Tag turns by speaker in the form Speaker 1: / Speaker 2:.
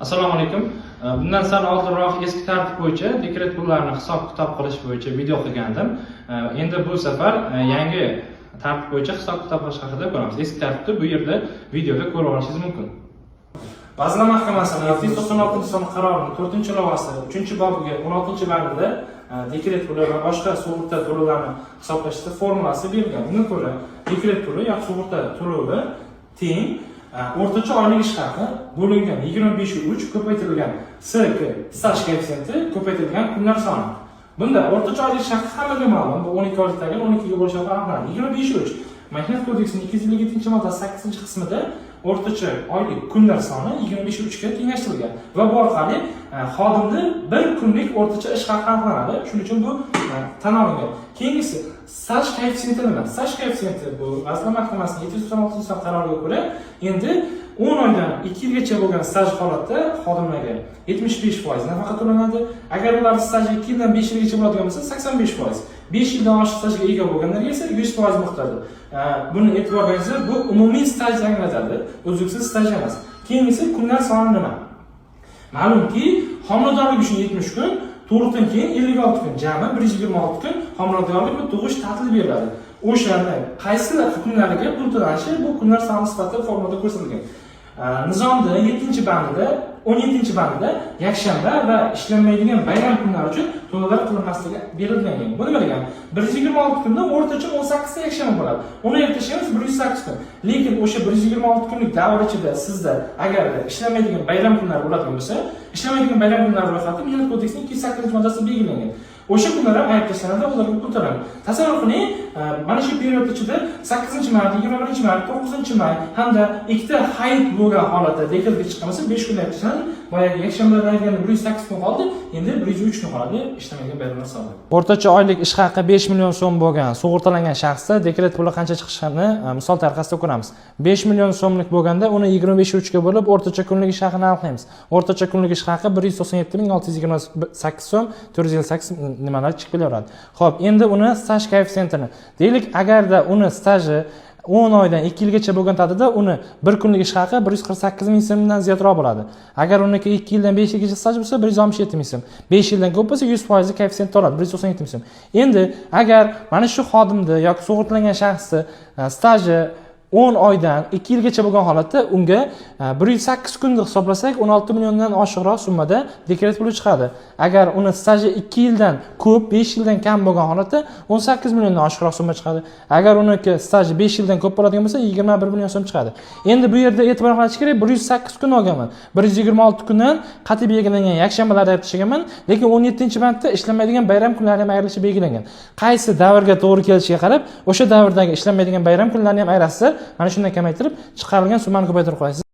Speaker 1: Assalomu alaykum. Bundan sal oldinroq eski tartib bo'yicha dekret pullarini hisob-kitob qilish bo'yicha video qilgandim. Endi bu safar yangi tartib bo'yicha hisob-kitob qilish haqida ko'ramiz. Eski tartibni bu yerda videoda ko'rib olishingiz mumkin. Vazirlar Mahkamasining 796 qarorining 4-ilovasi 3-bobiga 16-bandida dekret puli va boshqa sug'urta to'lovlarini hisoblashda formulasi berilgan. Unga ko'ra, dekret puli yoki sug'urta to'lovi teng o'rtacha oylik ish haqi bo'lingan 25/3 ko'paytirilgan SK staj koeffitsiyenti ko'paytirilgan kunlar soni. Bunda o'rtacha oylik ish haqi hammaga ma'lum, bu 12 oylikdan 12 ga bo'lishi aniqlanadi. 25/3 Mehnat kodeksining 257-moddasi 8-qismida o'rtacha oylik kunlar soni 25/3 ga tenglashtirilgan va bu orqali xodimning bir kunlik o'rtacha ish haqi aniqlanadi. Shuning uchun bu tan olingan. Keyingisi staj koeffitsiyenti nima? Staj koeffitsiyenti bu Vazirlar Mahkamasining 796 qaroriga ko'ra endi 10 oydan 2 yilgacha bo'lgan staj holatda xodimlarga 75% nafaqa to'lanadi. Agar ular staji 2 yildan 5 yilgacha bo'ladigan bo'lsa 85%. 5 yildan oshiq stajga ega bo'lganlarga esa 100% miqdorda. Buni e'tiboringizga bu umumiy stajni anglatadi, uzluksiz staj emas. Keyingisi kunlar soni nima? Ma'lumki, homiladorlik uchun 70 kun, tug'ruqdan keyin 56 kun, jami 126 kun homiladorlik va tug'ish ta'tili beriladi. O'shani qaysi kunlarga pul to'lanishi bu kunlar soni sifatida formulada ko'rsatilgan. Nizomda 7-bandida 17-bandida yakshanba va ishlanmaydigan bayram kunlari uchun to'lovlar qilinmasligi berilgan. Bu nima degani? 126 kunda o'rtacha 18 ta yakshanba bo'ladi. Uni ertashimiz 108 kun. Lekin o'sha 126 kunlik davr ichida sizda agar ishlanmaydigan bayram kunlari bo'ladigan bo'lsa, ishlanmaydigan bayram kunlari ro'yxati Mehnat kodeksining 208-moddasida belgilangan. O'sha kunlar ham ayb tashlanadi, ularga pul to'lanadi. Tasavvur qiling, mana shu period ichida 8-may, 21-may, 9-may hamda ikkita hayit bo'lgan holatda dekretga chiqqansa 5 kun ayb tashlanadi. Boyagi yakshanbadan 108 kun qoldi, endi 103 kun qoladi ishlamaydigan bayramlar soni. O'rtacha oylik ish haqi 5 million so'm bo'lgan sug'urtalangan shaxsda dekret puli qancha chiqishini misol tariqasida ko'ramiz. 5 million so'mlik bo'lganda uni 25/3 ga bo'lib o'rtacha kunlik ish haqini aniqlaymiz. O'rtacha kunlik ish haqi 197.628 so'm, 458 nimalar chiqib kelaveradi. Xo'p, endi uni staj koeffitsiyentini deylik, agarda uni staji 10 oydan 2 yilgacha bo'lgan taqdirda uni bir kunlik ish haqi 148 ming so'mdan ziyodroq bo'ladi. Agar uniki 2 yildan 5 yilgacha staj bo'lsa 167 ming so'm. 5 yildan ko'p bo'lsa 100% koeffitsient to'ladi, 197 ming so'm. Endi agar mana shu xodimni yoki sug'urtalangan shaxsni staji 10 oydan 2 yilgacha bo'lgan holatda unga 108 kunni hisoblasak 16 milliondan oshiqroq summada dekret puli chiqadi. Agar uni staji 2 yildan ko'p, 5 yildan kam bo'lgan holatda 18 milliondan oshiqroq summa chiqadi. Agar uniki staji 5 yildan ko'p bo'ladigan bo'lsa 21 million so'm chiqadi. Endi bu yerda e'tibor qilish kerak, 108 kun olganman. 126 kundan qat'iy belgilangan yakshanbalarda ayb tashlaganman, lekin 17-bandda ishlamaydigan bayram kunlari ham ayrilishi belgilangan. Qaysi davrga to'g'ri kelishiga qarab, o'sha davrdagi ishlamaydigan bayram kunlarini ham ayrasizlar. Mana shunday kamaytirib, chiqarilgan summani ko'paytirib qo'yasiz.